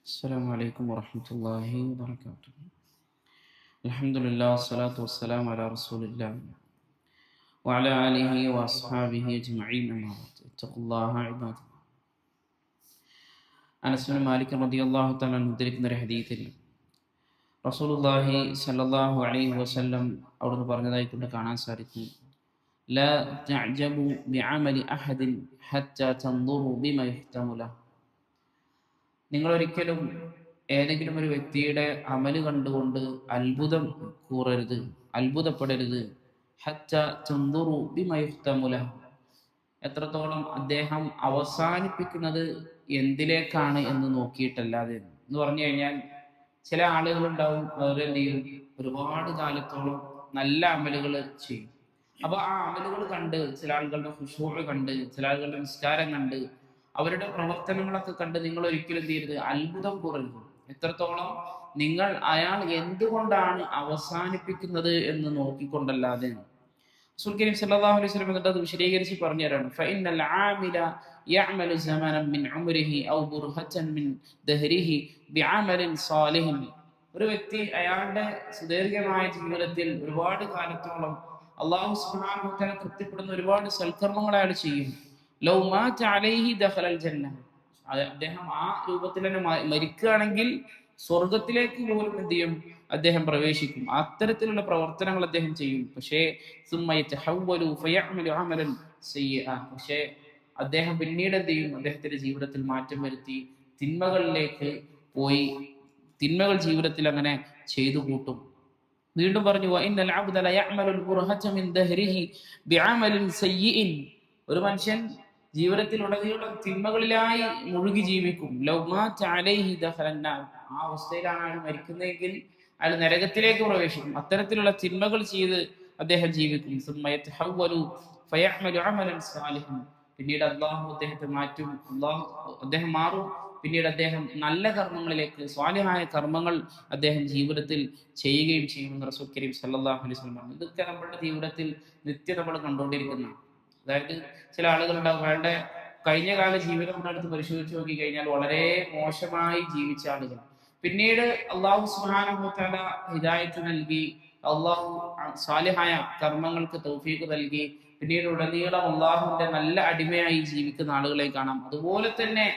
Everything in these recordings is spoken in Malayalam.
السلام عليكم ورحمة الله وبركاته. الحمد لله والصلاة والسلام على رسول الله وعلى آله وأصحابه أجمعين أما بعد اتقوا الله عباد الله. അനസ് ബിൻ മാലിക് റളിയല്ലാഹു തആല ഉദ്ധരിക്കുന്ന ഒരു ഹദീസിൽ റസൂലുള്ളാഹി സ്വല്ലല്ലാഹു അലൈഹി വസല്ലം അവിടുന്ന് പറഞ്ഞതായി കൊണ്ട് കാണാൻ സാധിക്കും, ലാ തഅജബു ബിഅമലി അഹദിൻ ഹത്താ തൻദുറു ബിമാ യുഹ്തമു ലഹു. നിങ്ങൾ ഒരിക്കലും ഏതെങ്കിലും ഒരു വ്യക്തിയുടെ അമല് കണ്ടുകൊണ്ട് അത്ഭുതപ്പെടരുത്. ഹത്താ തൻദുറു ബിമാ യുഹ്തമു ലഹു, എത്രത്തോളം അദ്ദേഹം അവസാനിപ്പിക്കുന്നത് എന്തിലേക്കാണ് എന്ന് നോക്കിയിട്ടല്ലാതെ. എന്ന് പറഞ്ഞു കഴിഞ്ഞാൽ ചില ആളുകളുണ്ടാവും, അവരെന്ത് ചെയ്യും, ഒരുപാട് കാലത്തോളം നല്ല അമലുകൾ ചെയ്യും. അപ്പൊ ആ അമലുകൾ കണ്ട്, ചില ആളുകളുടെ ഖുശൂഅ് കണ്ട്, ചില ആളുകളുടെ നിസ്കാരം കണ്ട്, അവരുടെ പ്രവർത്തനങ്ങളൊക്കെ കണ്ട് നിങ്ങൾ ഒരിക്കലും എന്ത് ചെയ്യരുത്, അത്ഭുതം കൂറരുത്. എത്രത്തോളം നിങ്ങൾ അയാൾ എന്തുകൊണ്ടാണ് അവസാനിപ്പിക്കുന്നത് എന്ന് നോക്കിക്കൊണ്ടല്ലാതെ. റസൂൽ കരീം സല്ലല്ലാഹു അലൈഹി വസല്ലം എന്നിട്ട് അത് വിശദീകരിച്ച് പറഞ്ഞു തരാണ്. ഫഇന്നൽ ആമില യഅമലു സമാനൻ മിൻ ഉംരിഹി ഔ ബുർഹതൻ മിൻ ദഹ്രിഹി ബിഅമലിൻ സാലിഹിൻ. ഒരു വ്യക്തി അയാളുടെ സുദീർഘമായ ജീവിതത്തിൽ ഒരുപാട് കാലത്തോളം അല്ലാഹു സുബ്ഹാനഹു വ തആല തൃപ്തിപ്പെടുന്ന ഒരുപാട് സൽക്കർമ്മങ്ങൾ അയാൾ ചെയ്യും. ലൗ മാത അലൈഹി ദഖലൽ ജന്ന, അദ്ദേഹം ആ രൂപത്തിൽ തന്നെ മരിക്കുകയാണെങ്കിൽ സ്വർഗത്തിലേക്ക് പോലും എന്ത് ചെയ്യും, അദ്ദേഹം പ്രവേശിക്കും. അത്തരത്തിലുള്ള പ്രവർത്തനങ്ങൾ അദ്ദേഹം ചെയ്യും. പക്ഷേ പക്ഷേ അദ്ദേഹം പിന്നീട് എന്ത് ചെയ്യും, അദ്ദേഹത്തിന്റെ ജീവിതത്തിൽ മാറ്റം വരുത്തി തിന്മകളിലേക്ക് പോയി, തിന്മകൾ ജീവിതത്തിൽ അങ്ങനെ ചെയ്തു കൂട്ടും. വീണ്ടും പറഞ്ഞു, ഒരു മനുഷ്യൻ ജീവിതത്തിൽ ഉടനീളം തിന്മകളിലായി മുഴുകി ജീവിക്കും. ആ അവസ്ഥയിലാണ് അയാൾ മരിക്കുന്നതെങ്കിൽ അയാൾ നരകത്തിലേക്ക് പ്രവേശിക്കും. അത്തരത്തിലുള്ള തിന്മകൾ ചെയ്ത് അദ്ദേഹം ജീവിക്കും. പിന്നീട് അള്ളാഹു അദ്ദേഹത്തെ മാറ്റും, അദ്ദേഹം മാറും. പിന്നീട് അദ്ദേഹം നല്ല കർമ്മങ്ങളിലേക്ക്, സ്വാലിഹായ കർമ്മങ്ങൾ അദ്ദേഹം ജീവിതത്തിൽ ചെയ്യുകയും ചെയ്യുമെന്ന് റസൂൽ കരീം സല്ലല്ലാഹു അലൈഹി വസല്ലം പറഞ്ഞു. ഇതൊക്കെ നമ്മുടെ ജീവിതത്തിൽ നിത്യം നമ്മൾ കണ്ടുകൊണ്ടിരിക്കുന്നതാണ്. അതായത് ചില ആളുകളുണ്ടാവും, അയാളുടെ കഴിഞ്ഞ കാല ജീവിതം എടുത്ത് പരിശോധിച്ച് നോക്കി കഴിഞ്ഞാൽ വളരെ മോശമായി ജീവിച്ച ആളുകൾ പിന്നീട് അള്ളാഹു സുബ്ഹാനഹു വ തആല ഹിദായത്ത് നൽകി, അള്ളാഹു സാലിഹായ കർമ്മങ്ങൾക്ക് തൗഫീഖ് നൽകി, പിന്നീട് ഉടനീളം അള്ളാഹുവിന്റെ നല്ല അടിമയായി ജീവിക്കുന്ന ആളുകളെ കാണാം. അതുപോലെ തന്നെ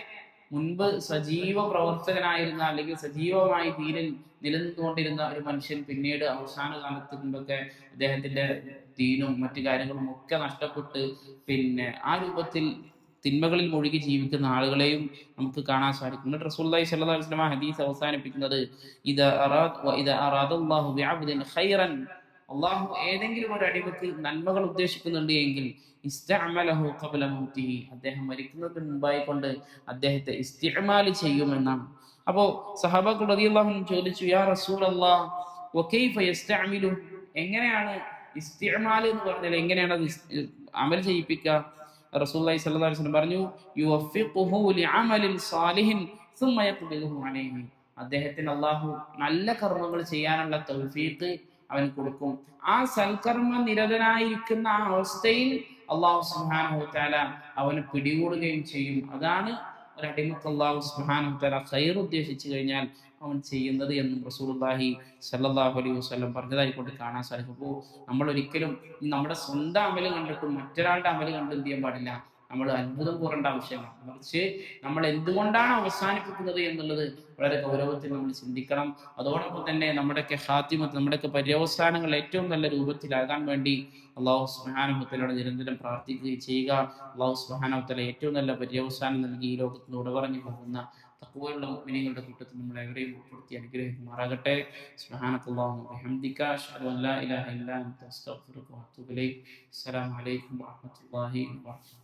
മുൻപ് സജീവ പ്രവർത്തകനായിരുന്ന, അല്ലെങ്കിൽ സജീവമായി ദീനിൽ നിലനിന്നുകൊണ്ടിരുന്ന ഒരു മനുഷ്യൻ പിന്നീട് അവസാന കാലത്ത് മുമ്പൊക്കെ അദ്ദേഹത്തിന്റെ ദീനും മറ്റു കാര്യങ്ങളും ഒക്കെ നഷ്ടപ്പെട്ട് പിന്നെ ആ രൂപത്തിൽ തിന്മകളിൽ മുഴുകി ജീവിക്കുന്ന ആളുകളെയും നമുക്ക് കാണാൻ സാധിക്കും. എന്നിട്ട് റസൂലുള്ളാഹി സ്വല്ലല്ലാഹു അലൈഹി വസല്ലം ഹദീസ് അവസാനിപ്പിക്കുന്നത്, ഇദാ അറാദല്ലാഹു ബിഅബ്ദിൻ ഖൈറൻ, അള്ളാഹു ഏതെങ്കിലും ഒരു അടിമക്ക് നന്മകൾ ഉദ്ദേശിക്കുന്നുണ്ട് എങ്കിൽ ഇസ്തഅമലഹു ഖബ്ല മൗതിഹി, അദ്ദേഹം മരിക്കുന്നതിന് മുമ്പായി കൊണ്ട് അദ്ദേഹത്തെ ഇസ്തിഅമാൽ ചെയ്യുമെന്നാണ്. അപ്പോ സഹാബാക്കൾ റളിയല്ലാഹു അൻഹും ചോദിച്ചു, യാ റസൂലല്ലാഹ് വകൈഫ യസ്തഅമിലു, എങ്ങനെയാണ് ഇസ്തിഅമാൽ എന്ന് പറഞ്ഞാൽ എങ്ങനെയാണ് അത് അമൽ ചെയ്യിപ്പിക്കുക? റസൂലുള്ളാഹി സ്വല്ലല്ലാഹു അലൈഹി വസല്ലം പറഞ്ഞു, യുവഫിഖുഹു ലിഅമലിൻ സാലിഹിൻ സുമ്മ യഖ്ബിലുഹു അലൈഹി, അദ്ദേഹത്തിന് അല്ലാഹു നല്ല കർമ്മങ്ങൾ ചെയ്യാനുള്ള തൗഫീഖ് അവൻ കൊടുക്കും. ആ സൽക്കർമ്മ നിരതനായിരിക്കുന്ന ആ അവസ്ഥയിൽ അല്ലാഹു സുബ്ഹാനഹു വ തആല അവനെ പിടികൂടുകയും ചെയ്യും. അതാണ് ഒരു അടിമക്ക് അല്ലാഹു സുബ്ഹാനഹു വ തആല ഖൈർ ഉദ്ദേശിച്ചു കഴിഞ്ഞാൽ അവൻ ചെയ്യുന്നത് എന്നും റസൂലുള്ളാഹി സ്വല്ലല്ലാഹു അലൈഹി വസല്ലം പറഞ്ഞതായി കൊണ്ട് കാണാൻ സാധിക്കും. അപ്പോൾ നമ്മൾ ഒരിക്കലും നമ്മുടെ സ്വന്തം അമല് കണ്ടിട്ടും മറ്റൊരാളുടെ അമല് കണ്ട് എന്ത് ചെയ്യാൻ പാടില്ല, നമ്മൾ അത്ഭുതം കൂറേണ്ട ആവശ്യമാണ്. മറിച്ച് നമ്മൾ എന്തുകൊണ്ടാണ് അവസാനിപ്പിക്കുന്നത് എന്നുള്ളത് വളരെ ഗൗരവത്തിൽ നമ്മൾ ചിന്തിക്കണം. അതോടൊപ്പം തന്നെ നമ്മുടെയൊക്കെ ഖാത്തിമത്ത്, നമ്മുടെയൊക്കെ പര്യവസാനങ്ങൾ ഏറ്റവും നല്ല രൂപത്തിലാകാൻ വേണ്ടി അല്ലാഹു സുബ്ഹാനഹു വ തആലയോട് നിരന്തരം പ്രാർത്ഥിക്കുകയും ചെയ്യുക. അല്ലാഹു സുബ്ഹാനഹു വ തആല ഏറ്റവും നല്ല പര്യവസാനം നൽകി ഈ ലോകത്ത് ഉടപറഞ്ഞു പോകുന്ന തഖ്വയുള്ള മുഅ്മിനീങ്ങളുടെ കൂട്ടത്തിൽ നമ്മളെ എവരെയും ഉൾപ്പെടുത്തി അനുഗ്രഹിക്കുമാറാകട്ടെ. സുബ്ഹാനക്കല്ലാഹു വബിഹംദിക അശ്ഹദു അൻ ലാ ഇലാഹ ഇല്ലാ അൻത അസ്തഗ്ഫിറുക വഅത്തൂബു ഇലൈക്. അസ്സലാമു അലൈക്കും വറഹ്മത്തുള്ളാഹി വബറകാതുഹു.